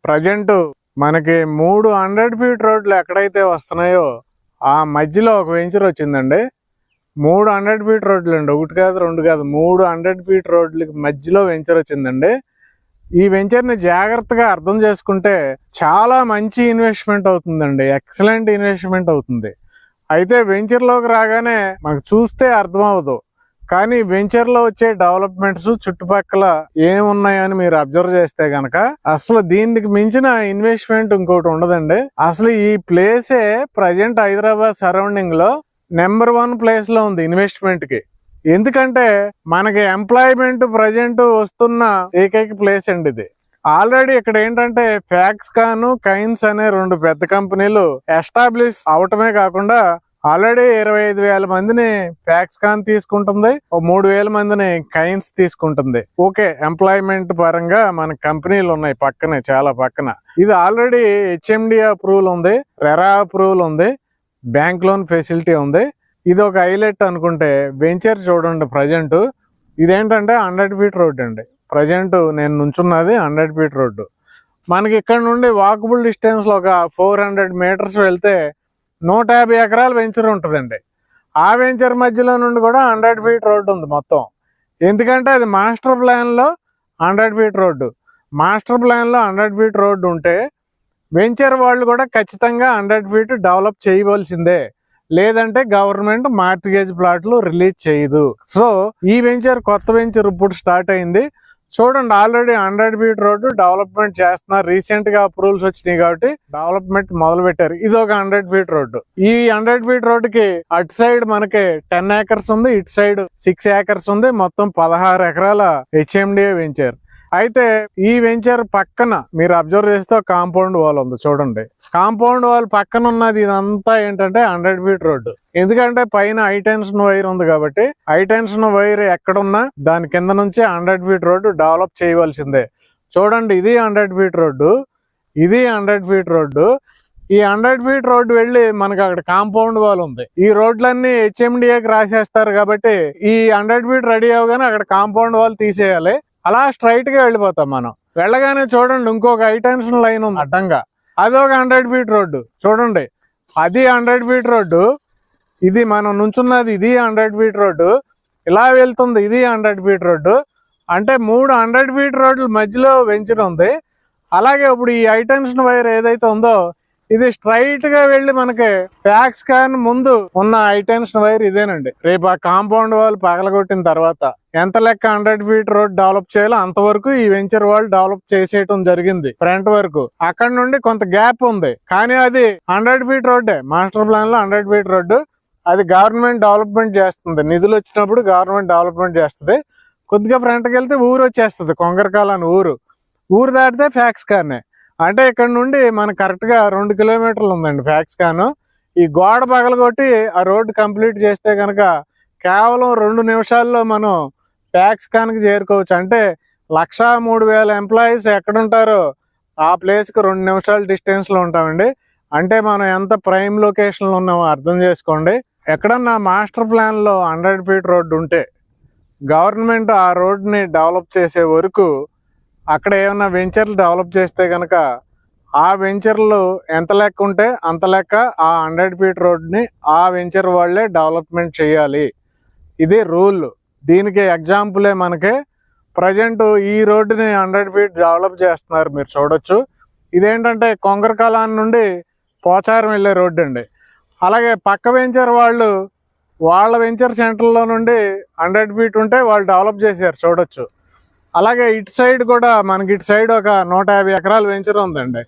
Present మనకి 300 feet రోడ్లు ఎక్కడైతే వస్తున్నాయో ఆ మధ్యలో ఒక వెంచర్ వచ్చిందండి. 300 ఫీట్ రోడ్లు అండి, ఒకటి కాదు రెండు కాదు, 300 ఫీట్ రోడ్లకి మధ్యలో వెంచర్ వచ్చిందండి. ఈ వెంచర్ని జాగ్రత్తగా అర్థం చేసుకుంటే చాలా మంచి ఇన్వెస్ట్మెంట్ అవుతుందండి, ఎక్సలెంట్ ఇన్వెస్ట్మెంట్ అవుతుంది. అయితే వెంచర్లోకి రాగానే మనకు చూస్తే అర్థం అవ్వదు, కానీ వెంచర్లో వచ్చే డెవలప్మెంట్స్ చుట్టుపక్కల ఏమున్నాయని మీరు అబ్జర్వ్ చేస్తే గనక అసలు దీనికి మించిన ఇన్వెస్ట్మెంట్ ఇంకోటి ఉండదండి. అసలు ఈ ప్లేసే ప్రజెంట్ హైదరాబాద్ సరౌండింగ్ లో నెంబర్ 1 ప్లేస్ లో ఉంది ఇన్వెస్ట్మెంట్ కి. ఎందుకంటే మనకి ఎంప్లాయ్మెంట్ ప్రజెంట్ వస్తున్న ఏకైక ప్లేస్ అండి ఇది. ఆల్రెడీ ఇక్కడ ఏంటంటే ఫ్యాక్స్కాన్, కైన్స్ అనే 2 పెద్ద కంపెనీలు ఎస్టాబ్లిష్ అవటమే కాకుండా ఆల్రెడీ 25,000 మందిని ఫ్యాక్స్కాన్ తీసుకుంటుంది, 3,000 మందిని కైన్స్ తీసుకుంటుంది. ఓకే, ఎంప్లాయ్మెంట్ పరంగా మన కంపెనీలు ఉన్నాయి పక్కనే, చాలా పక్కన. ఇది ఆల్రెడీ హెచ్ఎండి అప్రూవల్ ఉంది, రెరా అప్రూవల్ ఉంది, బ్యాంక్ లోన్ ఫెసిలిటీ ఉంది. ఇది ఒక హైలైట్ అనుకుంటే వెంచర్ చూడండి. ప్రజెంట్ ఇదేంటంటే 100 ఫీట్ రోడ్ అండి. ప్రజెంట్ నేను నుంచున్నది 100 ఫీట్ రోడ్డు. మనకి ఇక్కడ నుండి వాకబుల్ డిస్టెన్స్ లో ఒక 400 మీటర్స్ వెళ్తే 150 ఎకరాల వెంచర్ ఉంటుందండి. ఆ వెంచర్ మధ్యలో నుండి కూడా 100 ఫీట్ రోడ్డు ఉంది మొత్తం. ఎందుకంటే అది మాస్టర్ ప్లాన్ లో 100 ఫీట్ రోడ్డు. మాస్టర్ ప్లాన్ లో 100 ఫీట్ రోడ్డు ఉంటే వెంచర్ వాళ్ళు కూడా ఖచ్చితంగా 100 ఫీట్ డెవలప్ చేయవలసిందే, లేదంటే గవర్నమెంట్ మార్టిగేజ్ ప్లాట్లు రిలీజ్ చేయదు. సో ఈ వెంచర్ కొత్త వెంచర్ ఇప్పుడు స్టార్ట్ అయింది. చూడండి, ఆల్రెడీ 100 ఫీట్ రోడ్డు డెవలప్మెంట్ చేస్తున్నారు. రీసెంట్ గా అప్రూవల్స్ వచ్చినాయి కాబట్టి డెవలప్మెంట్ మొదలు పెట్టారు. ఇది ఒక 100 ఫీట్ రోడ్డు. ఈ 100 ఫీట్ రోడ్డుకి అటు సైడ్ మనకి 10 ఏకర్స్ ఉంది, ఇటు సైడ్ 6 ఏకర్స్ ఉంది. మొత్తం 16 ఎకరాల హెచ్ఎండిఏ వెంచర్. అయితే ఈ వెంచర్ పక్కన మీరు అబ్జర్వ్ చేస్తే కాంపౌండ్ వాల్ ఉంది చూడండి. కాంపౌండ్ వాల్ పక్కన ఉన్నది ఇదంతా ఏంటంటే 100 ఫీట్ రోడ్డు. ఎందుకంటే పైన హై టెన్షన్ వైర్ ఉంది కాబట్టి హై టెన్షన్ వైర్ ఎక్కడున్నా దాని కింద నుంచి 100 ఫీట్ రోడ్డు డెవలప్ చేయవలసిందే. చూడండి, ఇది 100 ఫీట్ రోడ్డు, ఇది 100 ఫీట్ రోడ్డు. ఈ 100 ఫీట్ రోడ్డు వెళ్ళి మనకి అక్కడ కాంపౌండ్ వాల్ ఉంది. ఈ రోడ్లన్నీ హెచ్ఎండిఏకి రాసేస్తారు కాబట్టి ఈ 100 ఫీట్ రెడీ అవగానే అక్కడ కాంపౌండ్ వాల్ తీసేయాలి. అలా స్ట్రైట్ గా వెళ్ళిపోతాం మనం. వెళ్ళగానే చూడండి ఇంకొక హై టెన్షన్ లైన్ ఉంది అడ్డంగా, అది ఒక 100 ఫీట్ రోడ్డు. చూడండి, అది 100 ఫీట్ రోడ్డు. ఇది మనం నుంచున్నది, ఇది 100 ఫీట్ రోడ్డు. ఇలా వెళ్తుంది, ఇది 100 ఫీట్ రోడ్డు. అంటే 3 100 ఫీట్ రోడ్ల మధ్యలో వెంచర్ ఉంది. అలాగే ఇప్పుడు ఈ హై టెన్షన్ వైర్ ఏదైతే ఉందో ఇది స్ట్రైట్ గా వెళ్ళి మనకి ఫ్యాక్స్కాన్ ముందు ఉన్న హై టెన్షన్ వైర్ ఇదేనండి. రేపు ఆ కాంపౌండ్ వాల్ పగలగొట్టిన తర్వాత ఎంత లెక్క 100 ఫీట్ రోడ్ డెవలప్ చేయాలో అంతవరకు ఈ వెంచర్ వాల్ డెవలప్ చేసేయటం జరిగింది ఫ్రంట్ వరకు. అక్కడ నుండి కొంత గ్యాప్ ఉంది, కానీ అది 100 ఫీట్ రోడ్డే. మాస్టర్ ప్లాన్ లో 100 ఫీట్ రోడ్డు. అది గవర్నమెంట్ డెవలప్మెంట్ చేస్తుంది, నిధులు వచ్చినప్పుడు గవర్నమెంట్ డెవలప్మెంట్ చేస్తుంది. కొద్దిగా ఫ్రంట్కి వెళ్తే ఊరు వచ్చేస్తుంది, కొంగరకాల అని ఊరు దాటితే ఫ్యాక్స్కాన్. అంటే ఇక్కడ నుండి మనకు కరెక్ట్ గా 2 కిలోమీటర్లు ఉందండి ఫ్యాక్స్కాన్. ఈ గోడ పగలగొట్టి ఆ రోడ్డు కంప్లీట్ చేస్తే కనుక కేవలం 2 నిమిషాల్లో మనం ఫ్యాక్స్కాన్ కి చేరుకోవచ్చు. అంటే 103,000 ఎంప్లాయీస్ ఎక్కడుంటారో ఆ ప్లేస్ కి 2 నిమిషాల డిస్టెన్స్ లో ఉంటామండి. అంటే మనం ఎంత ప్రైమ్ లొకేషన్ లో ఉన్నామో అర్థం చేసుకోండి. ఎక్కడన్నా మాస్టర్ ప్లాన్ లో 100 ఫీట్ రోడ్డు ఉంటే గవర్నమెంట్ ఆ రోడ్ని డెవలప్ చేసే వరకు అక్కడ ఏమైనా వెంచర్లు డెవలప్ చేస్తే కనుక ఆ వెంచర్లు ఎంత లెక్క ఉంటే అంత లెక్క ఆ 100 ఫీట్ రోడ్ని ఆ వెంచర్ వాళ్ళే డెవలప్మెంట్ చేయాలి. ఇది రూల్. దీనికి ఎగ్జాంపులే మనకి ప్రజెంట్ ఈ రోడ్డుని 100 ఫీట్ డెవలప్ చేస్తున్నారు, మీరు చూడొచ్చు. ఇదేంటంటే కొంగరకాలాన్ నుండి పోచారం వెళ్ళే రోడ్డు అండి. అలాగే పక్క వెంచర్ వాళ్ళు వాళ్ళ వెంచర్ సెంటర్లో నుండి 100 ఫీట్ ఉంటే వాళ్ళు డెవలప్ చేశారు, చూడొచ్చు. అలాగే ఇటు సైడ్ కూడా మనకి ఇటు సైడ్ ఒక 150 ఎకరాల వెంచర్ ఉందండి.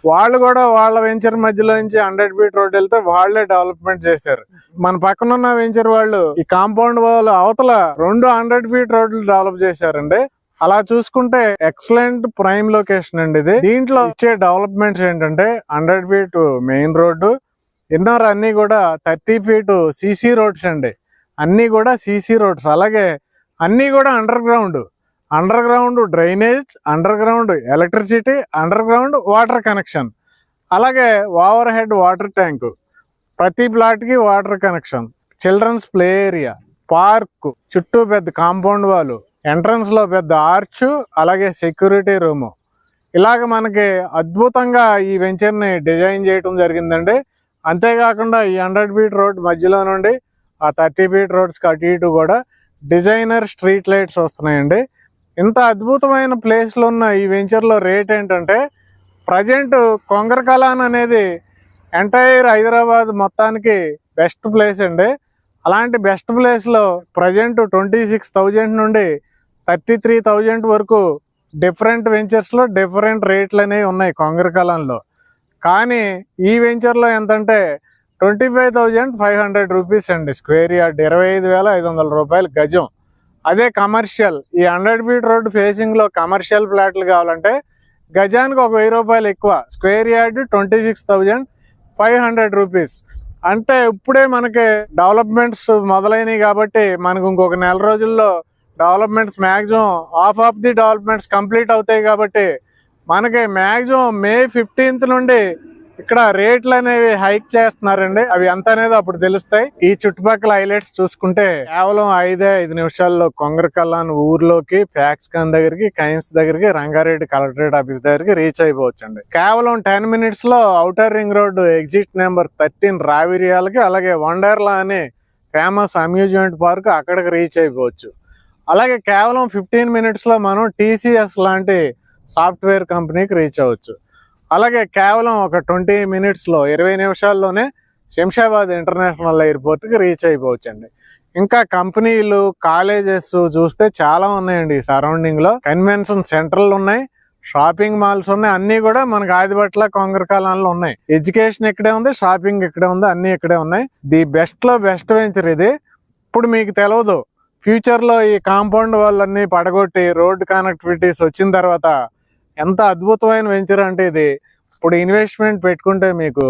వాళ్ళు కూడా వాళ్ళ వెంచర్ మధ్యలో నుంచి 100 ఫీట్ రోడ్ వెళ్తే వాళ్ళే డెవలప్మెంట్ చేశారు. మన పక్కన ఉన్న వెంచర్ వాళ్ళు ఈ కాంపౌండ్ వాల్ అవతల 2 100 ఫీట్ రోడ్లు డెవలప్ చేశారండి. అలా చూసుకుంటే ఎక్సలెంట్ ప్రైమ్ లొకేషన్ అండి ఇది. దీంట్లో ఇచ్చే డెవలప్మెంట్స్ ఏంటంటే 100 ఫీట్ మెయిన్ రోడ్డు, ఇన్నర్ అన్ని కూడా 30 ఫీట్ సిసి రోడ్స్ అండి. అన్ని కూడా సిసి రోడ్స్. అలాగే అన్ని కూడా underground drainage, underground electricity, underground water connection, అలాగే ఓవర్ హెడ్ వాటర్ ట్యాంకు, ప్రతి ప్లాట్ కి water connection, children's play area, park, చుట్టూ పెద్ద కాంపౌండ్ వాల్, ఎంట్రన్స్ లో పెద్ద ఆర్చ్, అలాగే సెక్యూరిటీ రూమ్. ఇలాగ మనకి అద్భుతంగా ఈ వెంచర్ని డిజైన్ చేయడం జరిగిందండి. అంతేకాకుండా ఈ 100 ఫీట్ రోడ్ మధ్యలో నుండి ఆ 30 ఫీట్ రోడ్స్కి అటు ఇటు కూడా డిజైనర్ స్ట్రీట్ లైట్స్ వస్తున్నాయండి. ఇంత అద్భుతమైన ప్లేస్లో ఉన్న ఈ వెంచర్లో రేట్ ఏంటంటే, ప్రజెంట్ కొంగరకలాన్ అనేది ఎంటైర్ హైదరాబాద్ మొత్తానికి బెస్ట్ ప్లేస్ అండి. అలాంటి బెస్ట్ ప్లేస్లో ప్రజెంట్ 26,000 నుండి 33,000 వరకు డిఫరెంట్ వెంచర్స్లో డిఫరెంట్ రేట్లు అనేవి ఉన్నాయి కొంగరకలాన్లో. కానీ ఈ వెంచర్లో ఎంతంటే 25,500 రూపీస్ అండి స్క్వేర్ యార్డ్, 25,500 రూపాయలు గజం. అదే కమర్షియల్ ఈ 100 ఫీట్ రోడ్డు ఫేసింగ్లో కమర్షియల్ ఫ్లాట్లు కావాలంటే గజానికి 1,000 రూపాయలు ఎక్కువ, స్క్వేర్ యార్డ్ 26,500 రూపీస్. అంటే ఇప్పుడే మనకి డెవలప్మెంట్స్ మొదలైనవి కాబట్టి మనకు ఇంకొక నెల రోజుల్లో developments maximum of the developments complete అవుతాయి కాబట్టి మనకి మ్యాక్సిమం May 15th నుండి ఇక్కడ రేట్లు అనేవి హైక్ చేస్తున్నారండి. అవి ఎంత అనేది అప్పుడు తెలుస్తాయి. ఈ చుట్టుపక్కల హైలైట్స్ చూసుకుంటే కేవలం 5 నిమిషాల్లో కొంగరకలాన్ ఊర్లోకి ఫ్యాక్స్కాన్ దగ్గరికి, కైన్స్ దగ్గరికి, రంగారెడ్డి కలెక్టరేట్ ఆఫీస్ దగ్గరికి రీచ్ అయిపోవచ్చు అండి. కేవలం 10 minutes లో outer ring road exit number 13 రావిరియాలకి, అలాగే వండర్లా అనే ఫేమస్ అమ్యూజ్మెంట్ పార్క్ అక్కడికి రీచ్ అయిపోవచ్చు. అలాగే కేవలం 15 minutes లో మనం TCS లాంటి సాఫ్ట్వేర్ కంపెనీకి రీచ్ అవ్వచ్చు. అలాగే కేవలం ఒక 20 minutes లో 20 నిమిషాల్లోనే శంషాబాద్ ఇంటర్నేషనల్ ఎయిర్పోర్ట్కి రీచ్ అయిపోవచ్చు అండి. ఇంకా కంపెనీలు, కాలేజెస్ చూస్తే చాలా ఉన్నాయండి ఈ సరౌండింగ్లో. కన్వెన్షన్ సెంటర్లు ఉన్నాయి, షాపింగ్ మాల్స్ ఉన్నాయి, అన్నీ కూడా మనకి ఆదిబట్ల కొంగరకలాన్లో ఉన్నాయి. ఎడ్యుకేషన్ ఇక్కడే ఉంది, షాపింగ్ ఇక్కడే ఉంది, అన్నీ ఇక్కడే ఉన్నాయి. ది బెస్ట్లో బెస్ట్ వెంచర్ ఇది. ఇప్పుడు మీకు తెలియదు, ఫ్యూచర్లో ఈ కాంపౌండ్ వాళ్ళన్నీ పడగొట్టి రోడ్ కనెక్టివిటీస్ వచ్చిన తర్వాత ఎంత అద్భుతమైన వెంచర్ అంటే ఇది. ఇప్పుడు ఇన్వెస్ట్మెంట్ పెట్టుకుంటే మీకు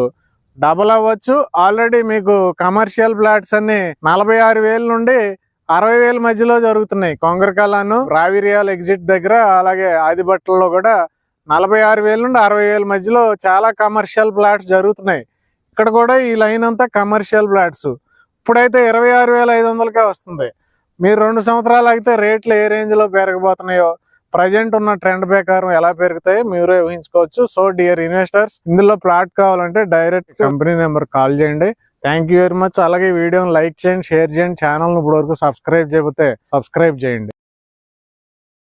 డబల్ అవ్వచ్చు. ఆల్రెడీ మీకు కమర్షియల్ ఫ్లాట్స్ అన్ని 46,000 నుండి 60,000 మధ్యలో జరుగుతున్నాయి. కొంగరకలాన్, రావిరియాల్ ఎగ్జిట్ దగ్గర, అలాగే ఆదిబట్టలో కూడా 46,000 నుండి 60,000 మధ్యలో చాలా కమర్షియల్ ఫ్లాట్స్ జరుగుతున్నాయి. ఇక్కడ కూడా ఈ లైన్ అంతా కమర్షియల్ ఫ్లాట్స్. ఇప్పుడైతే 26,500కే వస్తుంది. మీరు 2 సంవత్సరాలు అయితే రేట్లు ఏ రేంజ్లో పెరగబోతున్నాయో, ప్రజెంట్ ఉన్న ట్రెండ్ ప్రకారం ఎలా పెరుగుతాయో మీరే ఊహించుకోవచ్చు. సో డియర్ ఇన్వెస్టర్స్, ఇందులో ప్లాట్ కావాలంటే డైరెక్ట్ కంపెనీ నెంబర్ కాల్ చేయండి. Thank you very much. అలాగే వీడియోని లైక్ చేయండి, షేర్ చేయండి. ఛానల్ని ఇప్పటివరకు సబ్స్క్రైబ్ చేయకపోతే సబ్స్క్రైబ్ చేయండి.